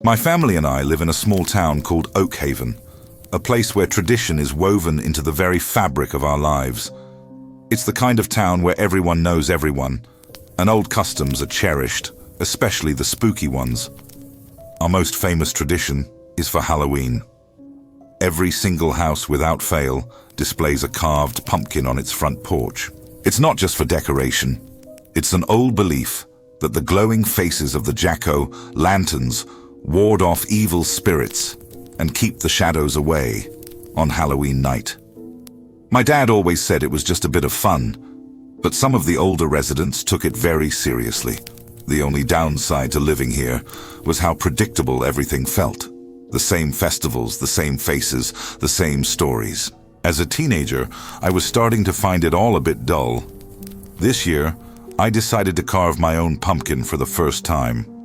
My family and I live in a small town called Oakhaven, a place where tradition is woven into the very fabric of our lives. It's the kind of town where everyone knows everyone, and old customs are cherished, especially the spooky ones. Our most famous tradition is for Halloween. Every single house without fail displays a carved pumpkin on its front porch. It's not just for decoration. It's an old belief that the glowing faces of the jack-o'-lanterns ward off evil spirits and keep the shadows away on Halloween night. My dad always said it was just a bit of fun, but some of the older residents took it very seriously. The only downside to living here was how predictable everything felt. The same festivals, the same faces, the same stories. As a teenager, I was starting to find it all a bit dull. This year, I decided to carve my own pumpkin for the first time.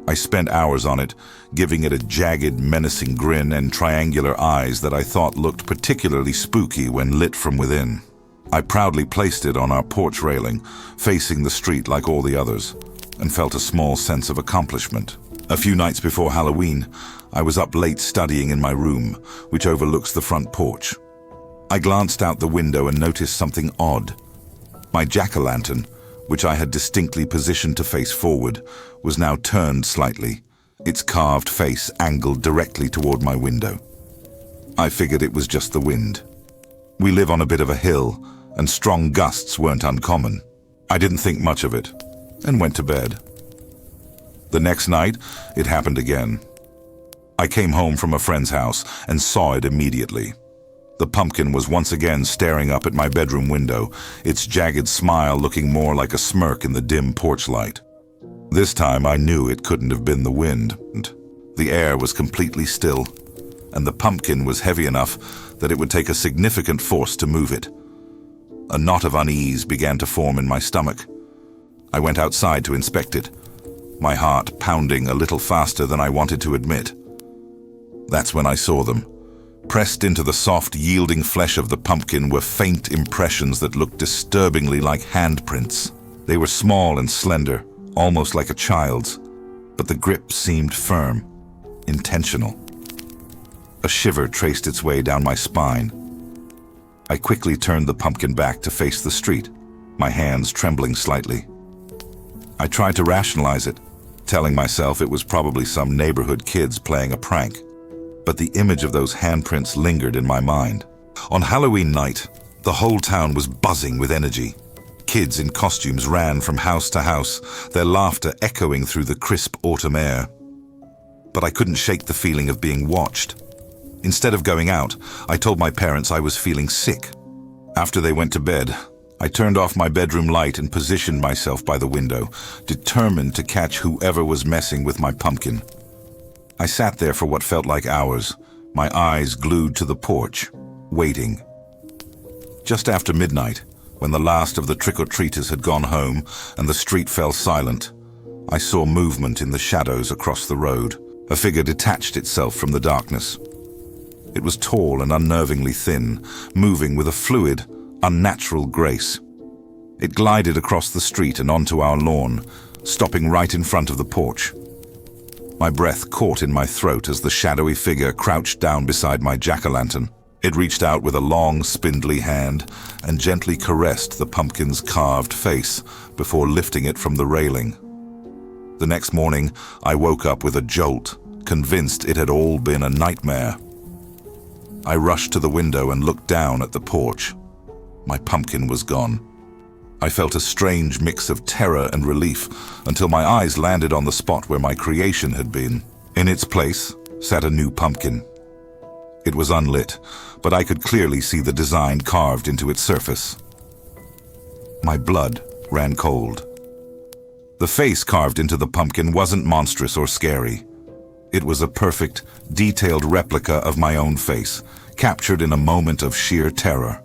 I spent hours on it, giving it a jagged, menacing grin and triangular eyes that I thought looked particularly spooky when lit from within. I proudly placed it on our porch railing, facing the street like all the others, and felt a small sense of accomplishment. A few nights before Halloween, I was up late studying in my room, which overlooks the front porch. I glanced out the window and noticed something odd. My jack-o'-lantern, which I had distinctly positioned to face forward, was now turned slightly, its carved face angled directly toward my window. I figured it was just the wind. We live on a bit of a hill, and strong gusts weren't uncommon. I didn't think much of it, and went to bed. The next night, it happened again. I came home from a friend's house and saw it immediately. The pumpkin was once again staring up at my bedroom window, its jagged smile looking more like a smirk in the dim porch light. This time I knew it couldn't have been the wind. The air was completely still, and the pumpkin was heavy enough that it would take a significant force to move it. A knot of unease began to form in my stomach. I went outside to inspect it, my heart pounding a little faster than I wanted to admit. That's when I saw them. Pressed into the soft, yielding flesh of the pumpkin were faint impressions that looked disturbingly like handprints. They were small and slender, almost like a child's, but the grip seemed firm, intentional. A shiver traced its way down my spine. I quickly turned the pumpkin back to face the street, my hands trembling slightly. I tried to rationalize it, telling myself it was probably some neighborhood kids playing a prank. But the image of those handprints lingered in my mind. On Halloween night, the whole town was buzzing with energy. Kids in costumes ran from house to house, their laughter echoing through the crisp autumn air. But I couldn't shake the feeling of being watched. Instead of going out, I told my parents I was feeling sick. After they went to bed, I turned off my bedroom light and positioned myself by the window, determined to catch whoever was messing with my pumpkin. I sat there for what felt like hours, my eyes glued to the porch, waiting. Just after midnight, when the last of the trick-or-treaters had gone home and the street fell silent, I saw movement in the shadows across the road. A figure detached itself from the darkness. It was tall and unnervingly thin, moving with a fluid, unnatural grace. It glided across the street and onto our lawn, stopping right in front of the porch. My breath caught in my throat as the shadowy figure crouched down beside my jack-o'-lantern. It reached out with a long, spindly hand and gently caressed the pumpkin's carved face before lifting it from the railing. The next morning, I woke up with a jolt, convinced it had all been a nightmare. I rushed to the window and looked down at the porch. My pumpkin was gone. I felt a strange mix of terror and relief until my eyes landed on the spot where my creation had been. In its place sat a new pumpkin. It was unlit, but I could clearly see the design carved into its surface. My blood ran cold. The face carved into the pumpkin wasn't monstrous or scary. It was a perfect, detailed replica of my own face, captured in a moment of sheer terror.